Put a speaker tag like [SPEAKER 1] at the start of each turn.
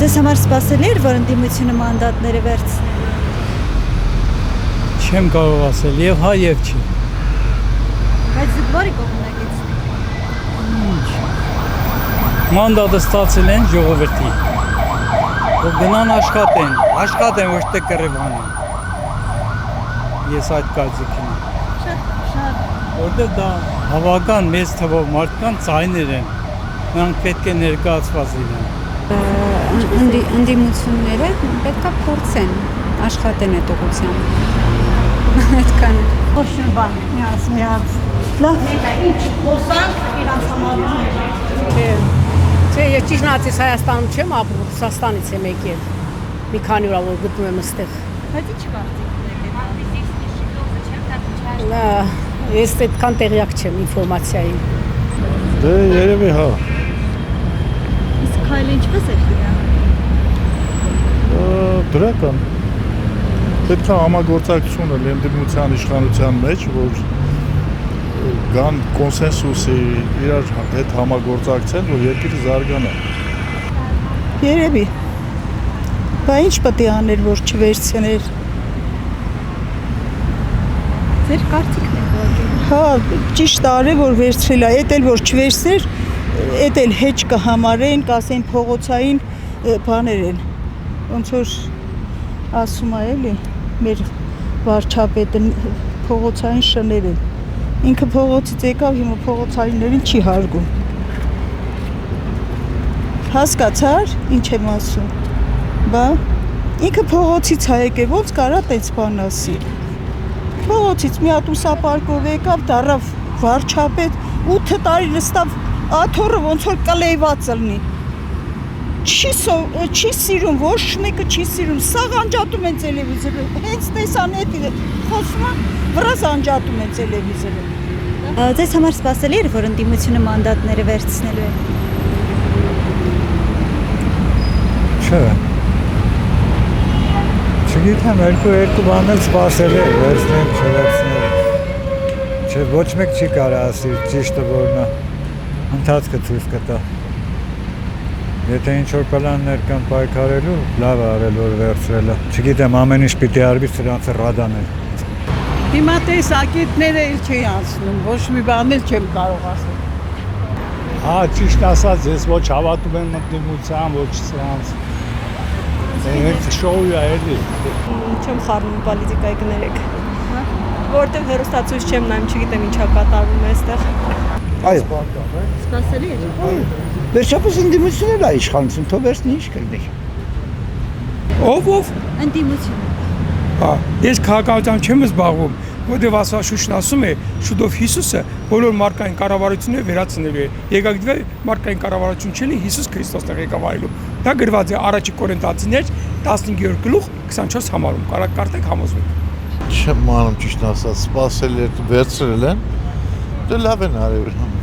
[SPEAKER 1] Ձեզ համար սպասելի էր, որ ընդդիմությունը մանդատները վերցնի։
[SPEAKER 2] Չեմ կարող ասել, եւ հա եւ չի։
[SPEAKER 1] Բայց զգվարի կողմնակից։
[SPEAKER 2] Մանդատը ստացել են ժողովրդի։ Որ գնան աշխատեն, ոչ թե կռվանան։ Ես այդ կարծիքին եմ։
[SPEAKER 1] Շատ։
[SPEAKER 2] Որտեղ դա հավական մեծ թվով մարդկանց ձայներ են։ Նրանք պետք է ներկայացված լինեն։
[SPEAKER 3] Ընդդիմությունները պետք է փորձեն աշխատեն այդ ուղղությամբ։ Այդքան
[SPEAKER 1] Ոչ մի բան, միած։ Լավ։ Ինչ խոսանք իրանց համարում։
[SPEAKER 4] Չէ, ես ճիշտ ասած Հայաստանում չեմ ապրում, Ռուսաստանից եմ եկել։ Մի քանի օր որ գտնում եմ այստեղ։
[SPEAKER 1] Բայց ի՞նչ կարծիք ունեք։
[SPEAKER 4] Ես այդքան տեղյակ չեմ ինֆորմացիային։
[SPEAKER 5] Դե երևի հա։
[SPEAKER 1] Իսկ քայլը ինչպես է իրան։
[SPEAKER 5] Դրական։ Պետք է համագործակցություն լինի ընդդիմության իշխանության մեջ, որ կան կոնսենսուսի իրար հետ համագործակցեն, որ երկիրը զարգանա։
[SPEAKER 6] Երևի։ Բա ինչ պետք է աներ, որ չվերցներ։
[SPEAKER 1] Ձեր կարծիքն է ուղղակի։
[SPEAKER 6] Հա, ճիշտ արել, որ վերցրել է, էդ էլ որ չվերցներ, էդ էլ հեչ կհամարեն, կասեն փողոցային բաներ են։ Ոնց որ ասում է էլի, մեր վարչապետը փողոցային շներ են։ Ինքը փողոցից եկավ, հիմա փողոցայիններին չի հարգում։ Հասկացար, ինչ եմ ասում։ Բա ինքը փողոցից է եկել, ոնց կարա տենց բան ասի։ Փողոցից մի հատ ուսապարկով եկավ, դառավ վարչապետ, 8 տարի նստավ աթոռը ոնց որ կլեյված լինի։ Չի սիրում, ոչ մեկը չի սիրում, սաղ անջատում են տելևիզորը, հենց տեսան էդի խոսում են, վրազ անջատում են տելևիզորը։
[SPEAKER 1] Ձեզ համար սպասելի էր, որ ընդդիմությունը մանդատները վերցնելու է։
[SPEAKER 7] Չէ։ Չգիտեմ, երկու բան էլ սպասել է, վերցնել, չվերցնել։ Չէ, ոչ մեկ չի կարա ասի ճիշտը որն է, ընթացքը ցույց կտա։ Եթե ինչ-որ պլաններ կան պայքարելու, լավ արել, որ վերցրել է։ Չգիտեմ, ամեն ինչ պիտի արվի սրանց ռադանել։
[SPEAKER 6] Հիմա տեսակետները էլ չի անցնում, ոչ մի բան էլ չեմ կարող ասել։
[SPEAKER 5] Հա, ճիշտ ասած, ես ոչ հավատում եմ ընդդիմության, ոչ սրանց։ Հենց շոու է էլի։
[SPEAKER 8] Չեմ խառնում պոլիտիկայի կներեք։ Որտեղ հեռուստացույց չեմ նայում, չգիտեմ ինչա կատարվում է այստեղ։
[SPEAKER 9] Այո։
[SPEAKER 1] Սպասելի էր։
[SPEAKER 9] Վերջապես ընդդիմությունն է իշխանություն, թող վերցնի ինչ կլինի։
[SPEAKER 10] Ով։
[SPEAKER 1] Ընդդիմությունը։
[SPEAKER 10] Հա, ես քաղաքականությամբ չեմ զբաղվում, որտեղ ասա Շուշն ասում է, շուտով Հիսուսը բոլոր մարդկային կառավարությունները վերացնելու է։ Եկագիտվե մարդկային կառավարություն չելի Հիսուս Քրիստոսն է ղեկավարելու։ Դա գրված է Առաջի Կորինթացիներ 15-րդ գլուխ 24 համարում։ Կարա կարդեք համոզվեք։
[SPEAKER 5] Չեմ անում ճիշտ ասած, սպասել էր վերցրել են։ Դե լավ են արել։